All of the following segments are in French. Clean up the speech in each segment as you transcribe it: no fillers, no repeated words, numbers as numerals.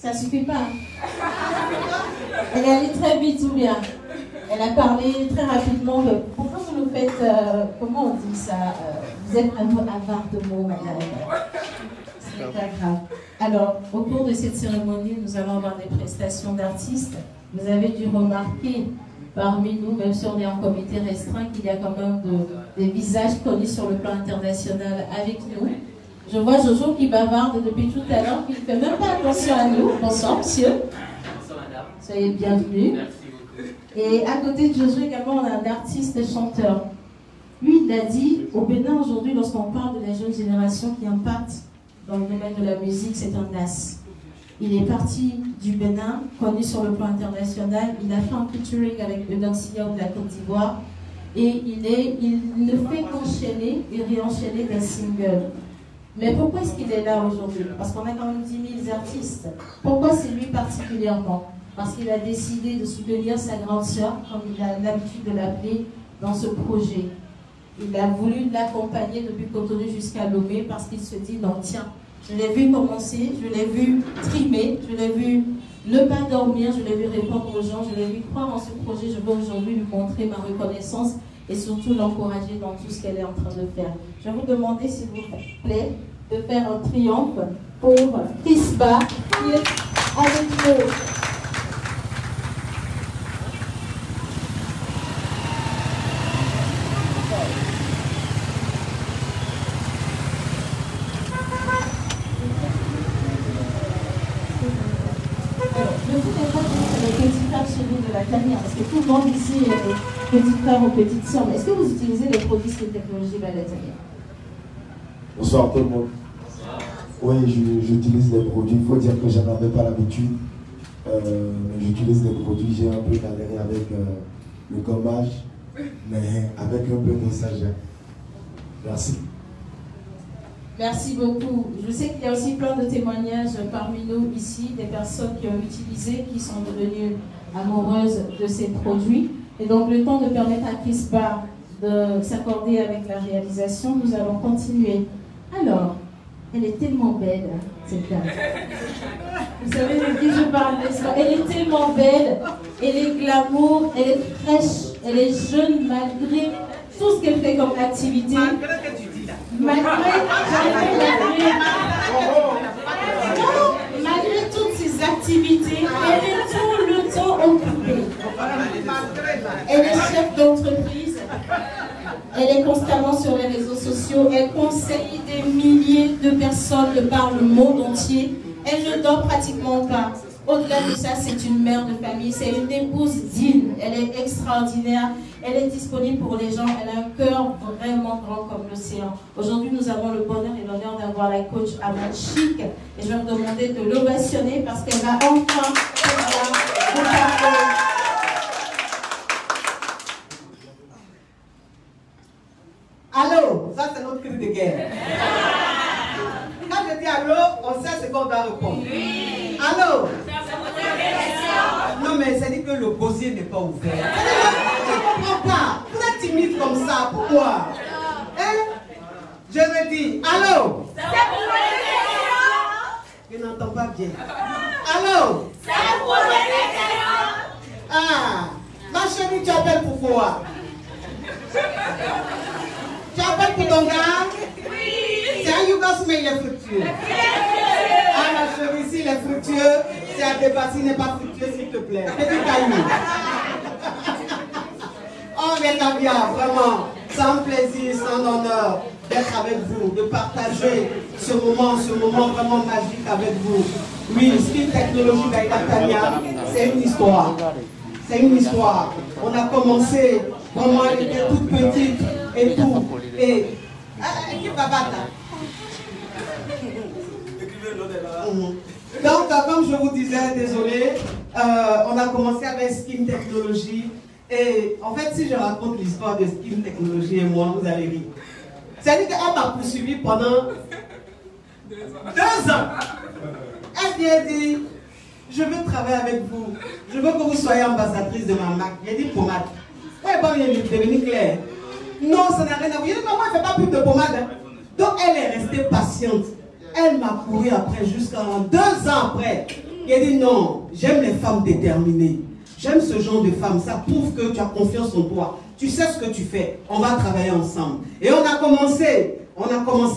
Ça suffit pas. Elle est allée très vite ou bien. Elle a parlé très rapidement. Pourquoi vous nous faites, comment on dit ça, vous êtes un peu avare de mots, madame. Ce n'est pas grave. Alors, au cours de cette cérémonie, nous allons avoir des prestations d'artistes. Vous avez dû remarquer parmi nous, même si on est en comité restreint, qu'il y a quand même des visages connus sur le plan international avec nous. Je vois Jojo qui bavarde depuis tout à l'heure, qui ne fait même pas attention à nous. Bonsoir, monsieur. Bonsoir, madame. Soyez bienvenus. Merci beaucoup. Et à côté de Jojo également, on a un artiste chanteur. Lui, il a dit, au Bénin aujourd'hui, lorsqu'on parle de la jeune génération qui impacte dans le domaine de la musique, c'est un as. Il est parti du Bénin, connu sur le plan international. Il a fait un featuring avec le Dancia de la Côte d'Ivoire. Et il ne fait qu'enchaîner et réenchaîner des singles. Mais pourquoi est-ce qu'il est là aujourd'hui? Parce qu'on a quand même 10 000 artistes. Pourquoi c'est lui particulièrement? Parce qu'il a décidé de soutenir sa grande sœur, comme il a l'habitude de l'appeler, dans ce projet. Il a voulu l'accompagner depuis Cotonou jusqu'à Lomé parce qu'il se dit, non tiens, je l'ai vu commencer, je l'ai vu trimer, je l'ai vu ne pas dormir, je l'ai vu répondre aux gens, je l'ai vu croire en ce projet, je veux aujourd'hui lui montrer ma reconnaissance et surtout l'encourager dans tout ce qu'elle est en train de faire. Je vais vous demander, s'il vous plaît, de faire un triomphe pour Chris Ba, qui est avec nous. Parce que tout le monde ici est petit frère ou petite soeur. Mais est-ce que vous utilisez les produits Skin Technology Baletania? Bonsoir tout le monde. Oui, j'utilise des produits. Il faut dire que je n'en avais pas l'habitude. Mais j'utilise des produits. J'ai un peu galéré avec le gommage, mais avec un peu de sagesse. Merci. Merci beaucoup. Je sais qu'il y a aussi plein de témoignages parmi nous ici, des personnes qui ont utilisé, qui sont devenues amoureuses de ces produits. Et donc, le temps de permettre à Chris Ba de s'accorder avec la réalisation, nous allons continuer. Alors, elle est tellement belle, cette dame. Vous savez de qui je parle, n'est-ce pas? Elle est tellement belle, elle est glamour, elle est fraîche, elle est jeune malgré tout ce qu'elle fait comme activité. Malgré toutes ses activités, elle est tout le temps occupée. Elle est chef d'entreprise, elle est constamment sur les réseaux sociaux, elle conseille des milliers de personnes de par le monde entier. Elle ne dort pratiquement pas. Au-delà de ça, c'est une mère de famille, c'est une épouse digne, elle est extraordinaire, elle est disponible pour les gens, elle a un cœur vraiment grand comme l'océan. Aujourd'hui, nous avons le bonheur et l'honneur d'avoir la coach Amand Chic et je vais vous demander de l'ovationner parce qu'elle va enfin vous parler. Allô, ça c'est notre cri de guerre. Quand je dis allô, on sait ce qu'on doit répondre. Oui. Allô? Non mais ça dit que le gosier n'est pas ouvert. Je ne comprends pas. Vous êtes timide comme ça, pourquoi? Hein? Je me dis, allô? C'est pour les questions. Je n'entends pas bien. Allô? C'est pour les questions. Ah, ma chérie, tu appelles pourquoi? Tu appelles pour ton gars? Oui. C'est un Yougos, mais il est fructueux. Ah, ma chérie, s'il est fructueux, c'est à débat, s'il n'est pas fructueux, s'il te plaît. Petit caillou. Oh, mais Tabia, vraiment, c'est un plaisir, c'est un honneur d'être avec vous, de partager ce moment vraiment magique avec vous. Oui, Skin Technology Baletania, c'est une histoire. C'est une histoire. On a commencé, vraiment, elle était toute petite et tout. Et. Qui va battre? Donc, comme je vous disais, désolé, on a commencé avec Skin Technology. Et en fait, si je raconte l'histoire de Skin Technology et moi, vous allez rire. C'est-à-dire qu'elle m'a poursuivi pendant 2 ans. Elle vient dire, je veux travailler avec vous. Je veux que vous soyez ambassadrice de ma marque. J'ai dit pommade. Ouais, bon, il est devenu clair. Non, ça n'a rien à voir. J'ai dit, non, moi, je ne fais pas pub de pommade. Hein. Donc, elle est restée patiente. Elle m'a couru après jusqu'à 2 ans après. Il a dit non, j'aime les femmes déterminées. J'aime ce genre de femmes. Ça prouve que tu as confiance en toi. Tu sais ce que tu fais. On va travailler ensemble. Et on a commencé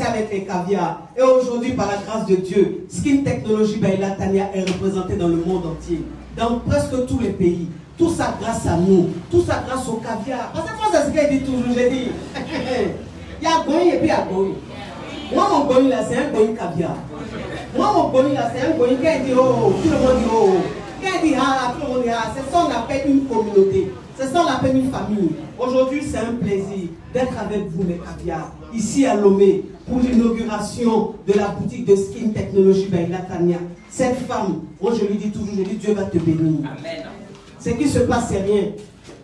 avec les caviars. Et aujourd'hui, par la grâce de Dieu, Skin Technology by Latanya est représenté dans le monde entier. Dans presque tous les pays. Tout ça grâce à nous. Tout ça grâce au caviar. Parce que moi, c'est ce qu'il dit toujours. J'ai dit, il y a Goï et puis il y a Goï. Moi, mon Goï là, c'est un Goï caviar. Moi, mon Goï là, c'est un Goï qui dit oh, tout le monde dit oh. Qui dit ah, tout le monde dit ah. C'est ça qu'on appelle une communauté. C'est ça qu'on appelle une famille. Aujourd'hui, c'est un plaisir d'être avec vous, mes caviars, ici à Lomé, pour l'inauguration de la boutique de Skin Technology by Latanya. Cette femme, moi je lui dis toujours, je dis Dieu va te bénir. Amen. Ce qui se passe, c'est rien.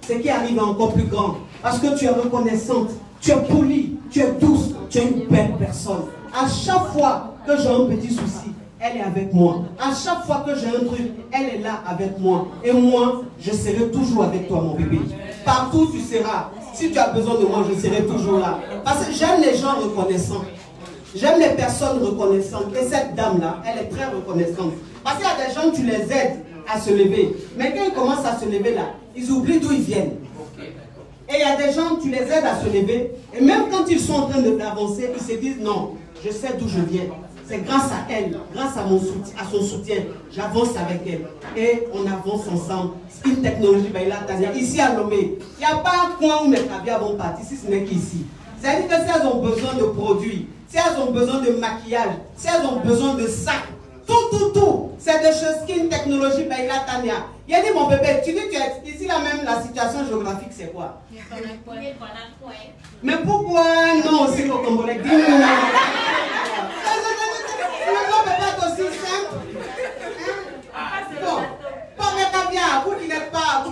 Ce qui arrive est encore plus grand. Parce que tu es reconnaissante, tu es polie, tu es douce, tu es une belle personne. À chaque fois que j'ai un petit souci, elle est avec moi. À chaque fois que j'ai un truc, elle est là avec moi. Et moi, je serai toujours avec toi, mon bébé. Partout où tu seras. Si tu as besoin de moi, je serai toujours là. Parce que j'aime les gens reconnaissants. J'aime les personnes reconnaissantes. Et cette dame-là, elle est très reconnaissante. Parce qu'il y a des gens, tu les aides à se lever. Mais quand ils commencent à se lever là, ils oublient d'où ils viennent. Et il y a des gens, tu les aides à se lever. Et même quand ils sont en train d'avancer, ils se disent non, je sais d'où je viens. C'est grâce à elle, grâce à, à son soutien, j'avance avec elle. Et on avance ensemble. Skin Technology by Latanya, ici à Lomé. Il n'y a pas un coin où mes caviars vont partir, si ce n'est qu'ici. C'est-à-dire que si elles ont besoin de produits, si elles ont besoin de maquillage, si elles ont besoin de sacs, tout, c'est de chez Skin Technology by Latanya. Il a dit mon bébé, tu dis que tu es ici là même, la situation géographique c'est quoi? Mais pourquoi non aussi au Congolais? Dis-nous. Ne peut pas être aussi simple. Bon, mes caviars, vous qui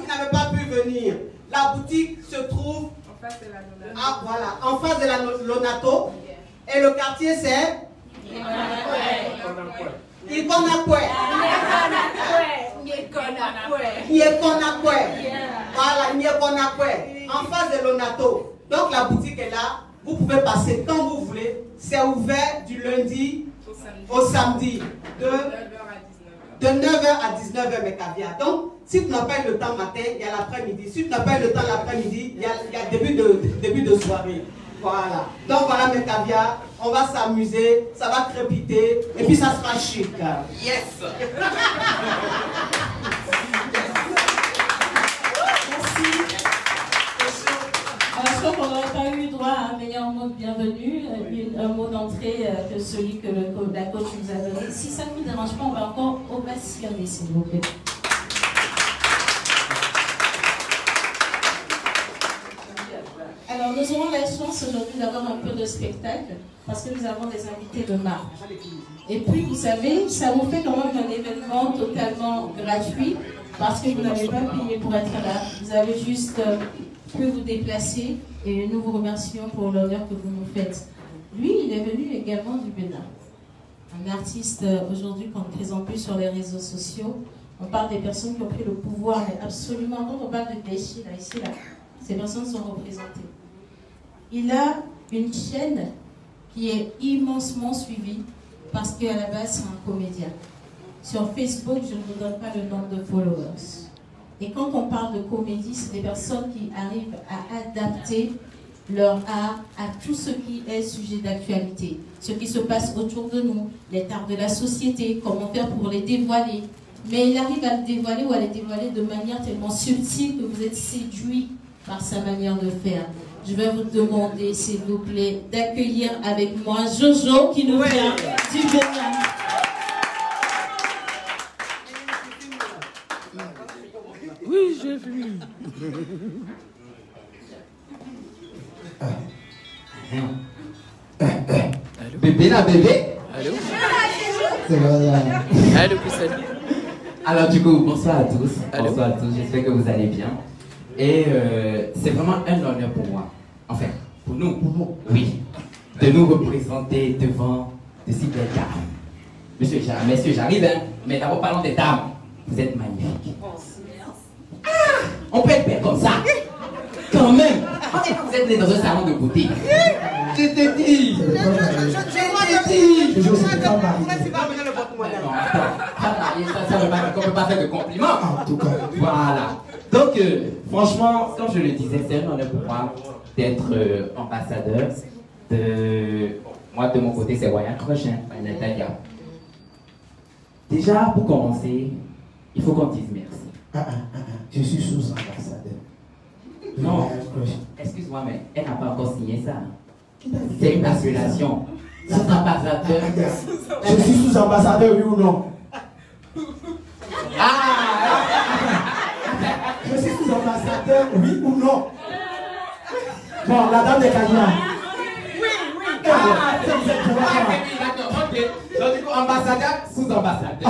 n'avez pas pu venir, la boutique se trouve en face de la Lonato. Voilà, en face de la Lonato. Et le quartier c'est Ikonakwe. Voilà, Nyekonakwe. En face de Lonato. Donc la boutique est là. Vous pouvez passer quand vous voulez. C'est ouvert du lundi au samedi. De 9h à 19h, mes caviars. Donc, si tu n'as pas le temps matin, il y a l'après-midi. Si tu n'as pas le temps l'après-midi, il y a début de soirée. Voilà. Donc voilà mes caviars, on va s'amuser, ça va crépiter et puis ça sera chic. Yes. Merci. Alors, je crois qu'on n'aurait pas eu droit à un meilleur mot de bienvenue, un mot d'entrée que celui que la coach nous a donné. Si ça ne vous dérange pas, on va encore ovationner, s'il vous plaît. Alors, nous aurons la chance aujourd'hui d'avoir un peu de spectacle parce que nous avons des invités de marque. Et puis, vous savez, ça vous fait quand même un événement totalement gratuit parce que vous n'avez pas payé pour être là. Vous avez juste pu vous déplacer et nous vous remercions pour l'honneur que vous nous faites. Lui, il est venu également du Bénin. Un artiste, aujourd'hui, qu'on ne présente plus sur les réseaux sociaux. On parle des personnes qui ont pris le pouvoir, mais absolument, quand on parle de déchets, là, ici, là, ces personnes sont représentées. Il a une chaîne qui est immensement suivie parce qu'à la base, c'est un comédien. Sur Facebook, je ne vous donne pas le nombre de followers. Et quand on parle de comédie, c'est des personnes qui arrivent à adapter leur art à tout ce qui est sujet d'actualité. Ce qui se passe autour de nous, les tares de la société, comment faire pour les dévoiler. Mais il arrive à le dévoiler ou à les dévoiler de manière tellement subtile que vous êtes séduit par sa manière de faire. Je vais vous demander, s'il vous plaît, d'accueillir avec moi Jojo qui nous vient du Bénin. Oui, j'ai vu. Bébé la bébé. Allô. C'est vrai. Allô, salut. Alors du coup, bonsoir à tous. Allô. Bonsoir à tous, j'espère que vous allez bien. Et c'est vraiment un honneur pour moi, enfin, pour nous, oui, de nous représenter devant de si belles dames. Messieurs, j'arrive, hein, mais d'abord parlons des dames. Vous êtes magnifiques. Ah, on peut être belle comme ça. Quand même. On dirait que vous êtes nés dans un salon de beauté. Je te dis. Je Ça ne veut pas dire qu'on ne peut pas faire de compliments. En tout cas. Voilà. Donc, franchement, comme je le disais, c'est un honneur pour moi d'être ambassadeur de... Moi, de mon côté, c'est Waya Crochin, Natalia. Déjà, pour commencer, il faut qu'on dise merci. Je suis sous-ambassadeur. Non, excuse-moi, mais elle n'a pas encore signé ça. C'est une appellation. Sous-ambassadeur. Je suis sous-ambassadeur, oui ou non? Je suis sous-ambassadeur, oui ou non? Bon, la dame des Kenya. Donc, du coup, ambassadeur, sous-ambassadeur.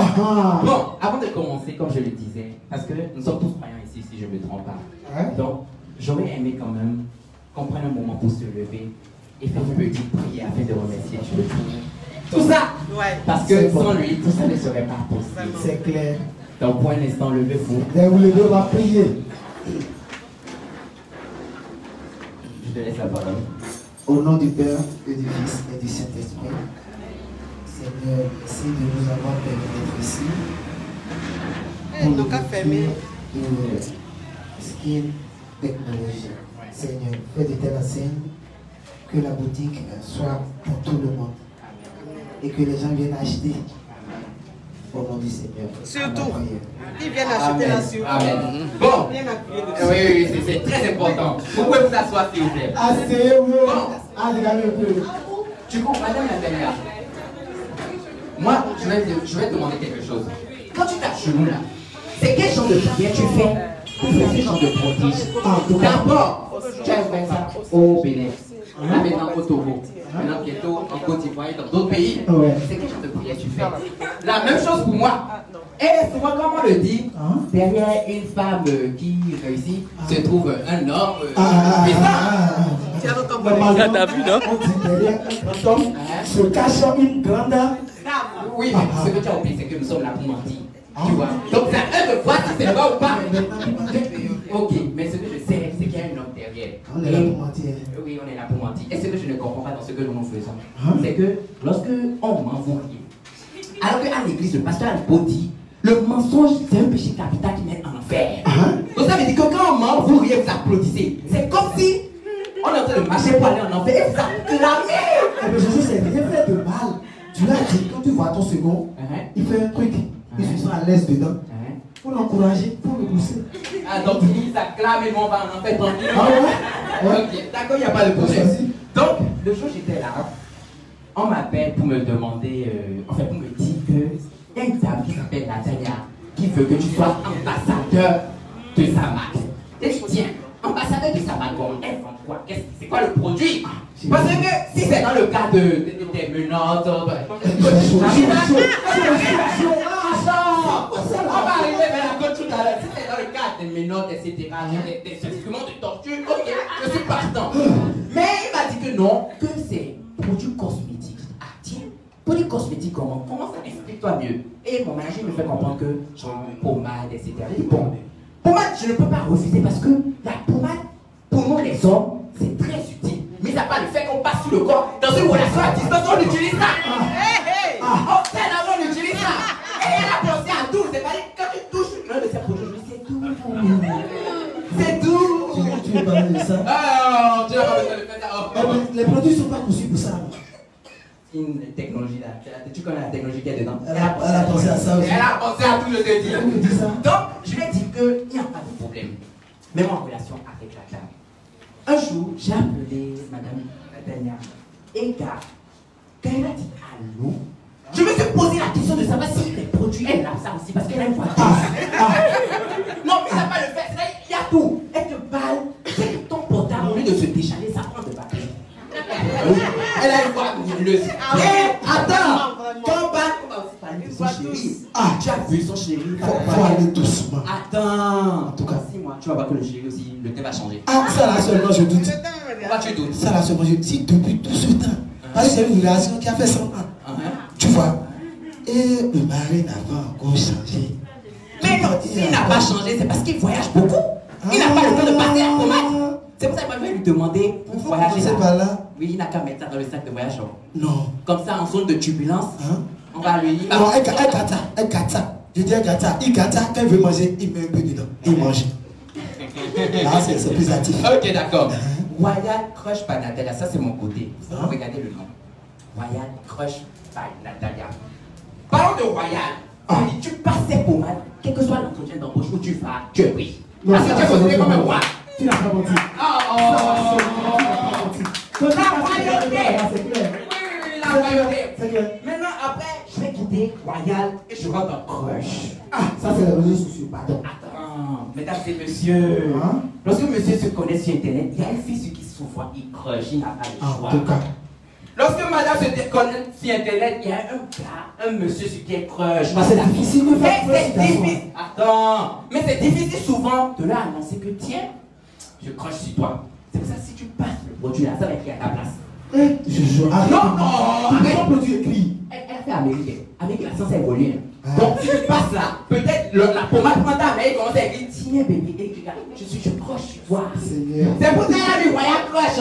Bon, avant de commencer, comme je le disais, parce que nous sommes tous croyants ici, si je ne me trompe pas. Donc, j'aurais aimé quand même qu'on prenne un moment pour se lever et faire une petite prière afin de remercier Dieu. Tout ça, parce que sans lui, tout ça ne serait pas possible. C'est clair. Donc, pour un instant, levez-vous. Vous les deux, on va prier. Je te laisse la parole. Au nom du Père et du Fils et du Saint-Esprit, Seigneur, merci de nous avoir permis d'être ici. Donc, à fermer. Skin Technologie. Seigneur, fais de telles enseignes que la boutique soit pour tout le monde et que les gens viennent acheter. Au nom du Seigneur. Surtout, ils viennent acheter la surtout. Amen. Bon, Bien appuyé dessus. oui, c'est très important. Vous pouvez vous asseoir, s'il vous plaît. Asseyez-vous. Regardez un peu. Du coup, madame Natalia, moi, je vais te demander quelque chose. Quand tu t'agenouilles là, c'est quel genre de prière tu fais pour faire ce genre de prodige? D'abord, tu as fait ça au Bénin, là maintenant au Togo, maintenant bientôt en Côte d'Ivoire et dans d'autres pays. C'est quel genre de prière tu fais? La même chose pour moi. Et souvent, comme on le dit, derrière une femme qui réussit se trouve un homme. T'as vu, non? On dit derrière un grand homme se cache une grande dame. Oui, mais ce que tu as oublié, c'est que nous sommes là pour mentir. Tu vois? Donc, c'est à eux de voir si c'est vrai ou pas. Ok, mais ce que je sais, c'est qu'il y a un homme derrière. On est là pour mentir. Oui, on est là pour mentir. Et ce que je ne comprends pas dans ce que nous faisons, c'est que lorsque on ment, vous riez. Alors qu'à l'église, le pasteur Alpo dit, le mensonge, c'est un péché capital qui mène en enfer. Donc ça veut dire que quand on ment, vous riez, vous applaudissez. C'est comme si on est en train de marcher pour aller en enfer et vous acclamez. Mais Jésus, c'est rien fait de mal. Tu l'as dit, quand tu vois ton second, il fait un truc, il se sent à l'aise dedans. Faut l'encourager, faut le pousser. Ah, donc ils acclament et nous on va en enfer tranquille. Ok, d'accord, il n'y a pas de problème. Donc, le jour où j'étais là, on m'appelle pour me demander, pour me dire que y a une dame qui s'appelle Natalia qui veut que tu sois ambassadeur de sa marque. Et je dis, tiens, ambassadeur de sa marque, elle vend quoi? C'est quoi le produit? Parce que si c'est dans le cas des menottes, on va arriver vers la côte tout à l'heure. Si c'est dans le cas des menottes, etc., des instruments de torture, ok, je suis partant. Mais il m'a dit que non, que c'est produits cosmétiques. Ah tiens, produits cosmétiques comment ça? Explique-toi mieux. Et mon manager me fait comprendre que genre pommade, etc. Je dis bon, pommade, je ne peux pas refuser parce que la pommade, pour nous les hommes, c'est très utile. Mais à part le fait qu'on passe sur le corps, dans une relation à distance, on utilise ça. On utilise ça. Et elle a pensé à tout. C'est pas dit, quand tu touches l'un de ces produits, c'est tout. C'est tout. Tu veux parler de ça? Ah, tu n'as pas besoin de faire ça. Les produits ne sont pas conçus pour ça. Une technologie là. Tu connais la technologie qu'il y a dedans? Elle a pensé à ça aussi. Elle a pensé à tout, je te dis. Elle me dit ça. Donc, je lui ai dit qu'il n'y a pas de problème. Même en relation avec la dame. Un jour, j'ai appelé madame Natalia. Et quand elle a dit allô, je me suis posé la question de savoir si les produits, elle a ça aussi, parce qu'elle a une voiture. Non, mais ça va pas le faire. Il y a tout. Elle te parle, c'est que ton portable, au lieu de se déchaler, ça prend de batterie. Elle a une voix lumineuse. Et attends, quand on parle, on va aussi parler de son chéri. Tu as vu son chéri? Faut aller doucement. Attends, en tout cas, 6 mois, tu vas voir que le chéri aussi, le thème va changer. Ça là seulement je doute. Pourquoi tu doutes? Ça là seulement je doute. Si depuis tout ce temps, parce que c'est une relation qui a fait 100 ans. Tu vois? Et le mari n'a pas encore changé. Mais non, s'il n'a pas changé, c'est parce qu'il voyage beaucoup. Il n'a pas le temps de passer à pommade. C'est pour ça que moi je vais lui demander pour voyager. C'est pas là. Oui, il n'a qu'à mettre ça dans le sac de voyage. Non. Comme ça, en zone de turbulence, on va lui. Non, elle gâte ça. Je dis à Gata, quand il veut manger, il met un peu dedans. Il mange. Là, c'est plus actif. Ok, d'accord. Royal Crush by Natalia, ça c'est mon côté. Regardez le nom. Royal Crush by Natalia. Parlons de Royal. Tu passes tes pommades, quel que soit l'entretien d'embauche où tu vas, tu es pris. Parce que tu es considéré comme un roi. Tu n'as pas menti. La royauté. C'est clair. Oui, la royauté. C'est clair. Maintenant, après, je vais quitter Royal et je rentre en Crush. Ah, ça c'est les réseaux sociaux, pardon. Attends, mesdames et messieurs, lorsque monsieur se connaît sur Internet, il y a une fille sur qui souvent il crush, il n'a pas le choix. En tout cas. Lorsque madame se connaît sur Internet, il y a un gars, un monsieur sur qui elle crush. C'est difficile de faire c'est difficile. Attends, mais c'est difficile souvent de leur annoncer que tiens, je crush sur toi. C'est pour ça que si tu passes le produit là, ça va être à ta place. Je joue. Non, arrête. Ton produit écrit. Elle a fait américaine. Avec la science évolue. Donc si tu passes là, peut-être la pommade prend ta main et commence à écrire tiens bébé, et regarde, je crush sur toi. Seigneur. C'est pour ça qu'elle a mis Royal Crush.